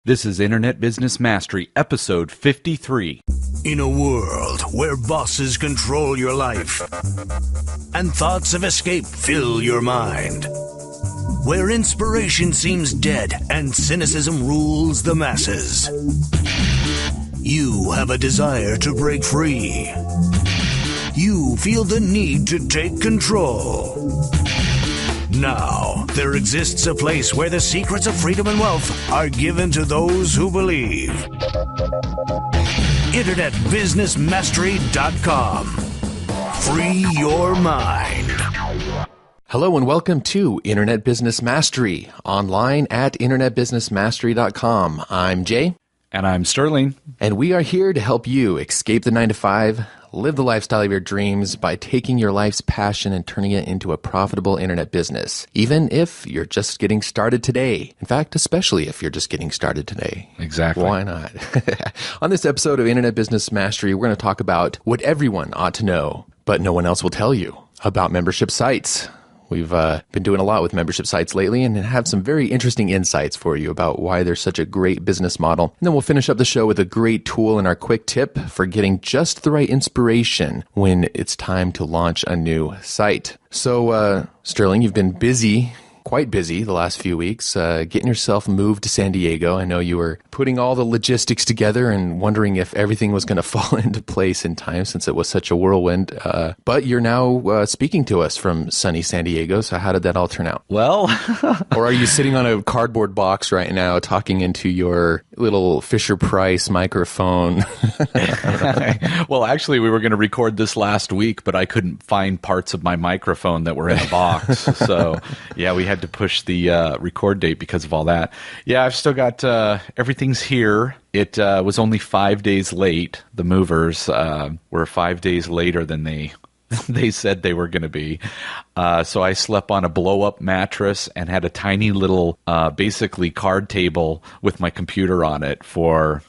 This is Internet Business Mastery, episode 53. In a world where bosses control your life and thoughts of escape fill your mind, where inspiration seems dead and cynicism rules the masses, you have a desire to break free. You feel the need to take control. Now, there exists a place where the secrets of freedom and wealth are given to those who believe. InternetBusinessMastery.com. Free your mind. Hello and welcome to Internet Business Mastery, online at InternetBusinessMastery.com. I'm Jay. And I'm Sterling. And we are here to help you escape the 9-to-5, live the lifestyle of your dreams by taking your life's passion and turning it into a profitable internet business, even if you're just getting started today. In fact, especially if you're just getting started today. Exactly. Why not? On this episode of Internet Business Mastery, we're going to talk about what everyone ought to know, but no one else will tell you about membership sites. We've been doing a lot with membership sites lately and have some very interesting insights for you about why they're such a great business model. And then we'll finish up the show with a great tool and our quick tip for getting just the right inspiration when it's time to launch a new site. So, Sterling, you've been busy, quite busy the last few weeks, getting yourself moved to San Diego. I know you were putting all the logistics together and wondering if everything was going to fall into place in time since it was such a whirlwind. But you're now speaking to us from sunny San Diego. So how did that all turn out? Well, or are you sitting on a cardboard box right now talking into your little Fisher-Price microphone? Well, actually, we were going to record this last week, but I couldn't find parts of my microphone that were in a box. So, yeah, we had to push the record date because of all that. Yeah, I've still got everything's here. It was only 5 days late. The movers were 5 days later than they said they were going to be. So I slept on a blow-up mattress and had a tiny little, basically card table with my computer on it for,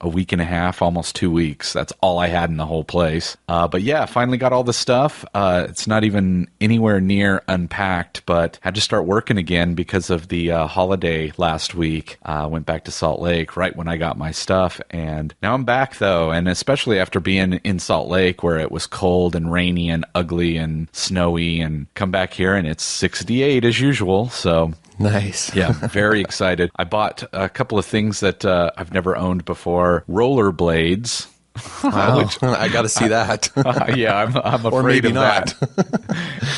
a week and a half, almost 2 weeks. That's all I had in the whole place. But yeah, finally got all the stuff. It's not even anywhere near unpacked, but had to start working again because of the holiday last week. Went back to Salt Lake right when I got my stuff. And now I'm back, though. And especially after being in Salt Lake where it was cold and rainy and ugly and snowy, and come back here and it's 68 as usual. So nice. Yeah, very excited. I bought a couple of things that I've never owned before. Rollerblades. Wow. I got to see that. Yeah, I'm afraid of that.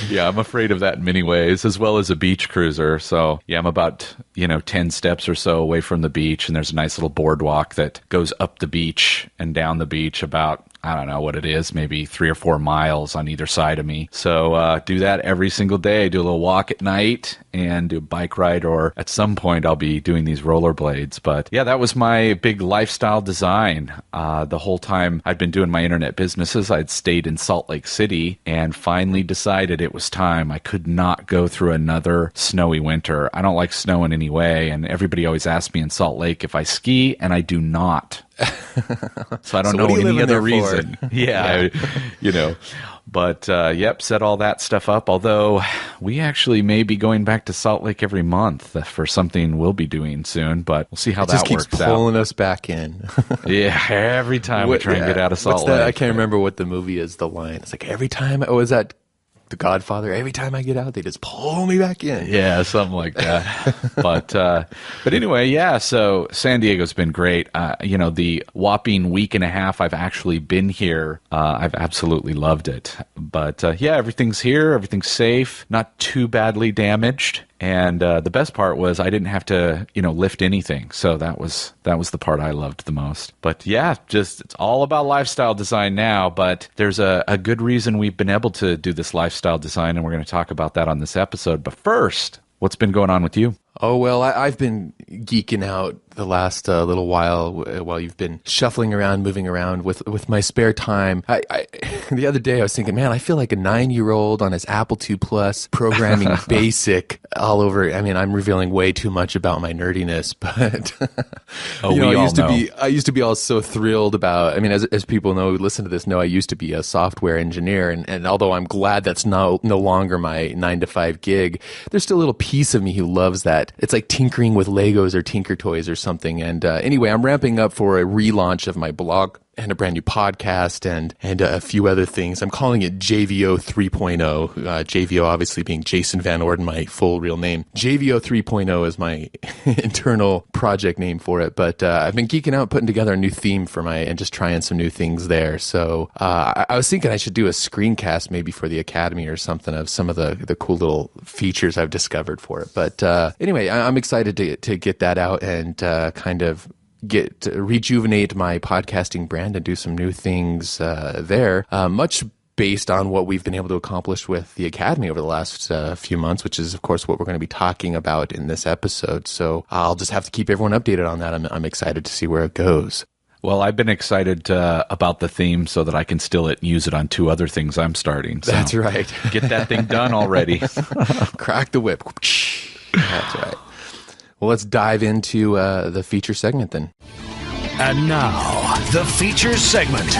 Yeah, I'm afraid of that in many ways, as well as a beach cruiser. So yeah, I'm about 10 steps or so away from the beach, and there's a nice little boardwalk that goes up the beach and down the beach about, I don't know what it is, maybe 3 or 4 miles on either side of me. So do that every single day. Do a little walk at night and do a bike ride, or at some point I'll be doing these rollerblades. But yeah, that was my big lifestyle design. The whole time I'd been doing my internet businesses, I'd stayed in Salt Lake City and finally decided it was time. I could not go through another snowy winter. I don't like snow in any way, and everybody always asks me in Salt Lake if I ski, and I do not. So I don't know any other reason. Yeah, But, yep, set all that stuff up. Although we actually may be going back to Salt Lake every month for something we'll be doing soon. But we'll see how that works out. It just keeps pulling us back in. Yeah, every time we try and get out of Salt Lake. I can't remember what the movie is, the line. It's like every time, is that The Godfather? Every time I get out, they just pull me back in. Yeah, something like that. But anyway, yeah, so San Diego's been great. The whopping week and a half I've actually been here, I've absolutely loved it. But yeah, everything's here. Everything's safe. Not too badly damaged. And the best part was I didn't have to, lift anything. So that was the part I loved the most. But yeah, it's all about lifestyle design now. But there's a good reason we've been able to do this lifestyle design, and we're going to talk about that on this episode. But first, what's been going on with you? Oh, well, I've been geeking out the last little while you've been shuffling around, moving around with my spare time. The other day I was thinking, man, I feel like a 9-year-old on his Apple II Plus programming BASIC. all over. I mean, I'm revealing way too much about my nerdiness, but I used to be all so thrilled about, I mean, as people know who listen to this know, I used to be a software engineer. And although I'm glad that's no longer my 9-to-5 gig, there's still a little piece of me who loves that. It's like tinkering with Legos or Tinker Toys or something. And anyway, I'm ramping up for a relaunch of my blog and a brand new podcast and a few other things. I'm calling it JVO 3.0. JVO obviously being Jason Van Orden, my full real name. JVO 3.0 is my internal project name for it. But I've been geeking out, putting together a new theme for and just trying some new things there. So I was thinking I should do a screencast maybe for the Academy or something of some of the cool little features I've discovered for it. But anyway, I'm excited to get that out and kind of rejuvenate my podcasting brand and do some new things there, much based on what we've been able to accomplish with the Academy over the last few months, which is, of course, what we're going to be talking about in this episode. So I'll just have to keep everyone updated on that. I'm excited to see where it goes. Well, I've been excited about the theme so that I can still use it on 2 other things I'm starting. So that's right. Get that thing done already. Crack the whip. That's right. Well, let's dive into the feature segment then. And now, the feature segment.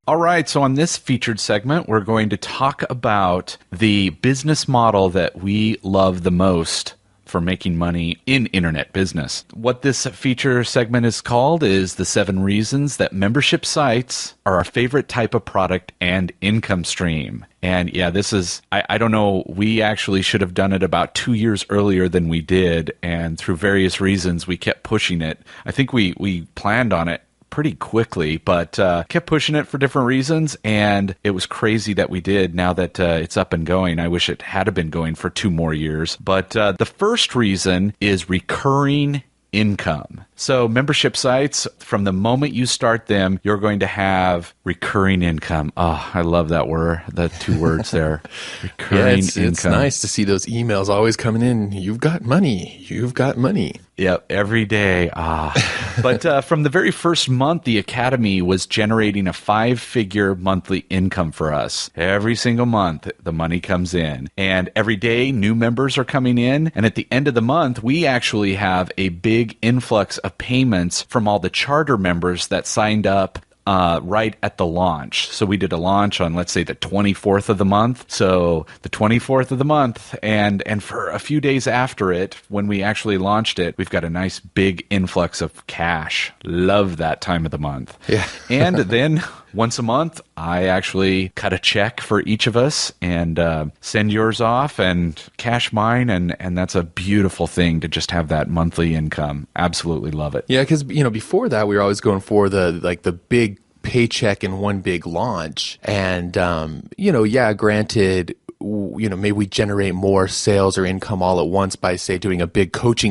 All right, so on this featured segment, we're going to talk about the business model that we love the most for making money in internet business. What this feature segment is called is the 7 reasons that membership sites are our favorite type of product and income stream. And yeah, this is, I don't know, we actually should have done it about 2 years earlier than we did. And through various reasons, we kept pushing it. I think we planned on it pretty quickly, but kept pushing it for different reasons, and it was crazy that we did. Now that it's up and going, I wish it had been going for 2 more years. But the first reason is recurring income. So membership sites, from the moment you start them, you're going to have recurring income. Oh, I love that word, the 2 words there. Recurring income. It's nice to see those emails always coming in. You've got money. You've got money. Yep, every day. But from the very first month, the Academy was generating a 5-figure monthly income for us. Every single month, the money comes in. And every day, new members are coming in. And at the end of the month, we actually have a big influx of payments from all the charter members that signed up right at the launch. So we did a launch on, let's say, the 24th of the month. So the 24th of the month, and for a few days after it, when we actually launched it, we've got a nice big influx of cash. Love that time of the month. Yeah. And then once a month, I actually cut a check for each of us and send yours off and cash mine, and that's a beautiful thing to just have that monthly income. Absolutely love it. Yeah, because before that, we were always going for the big paycheck in one big launch, and granted, maybe we generate more sales or income all at once by, say, doing a big coaching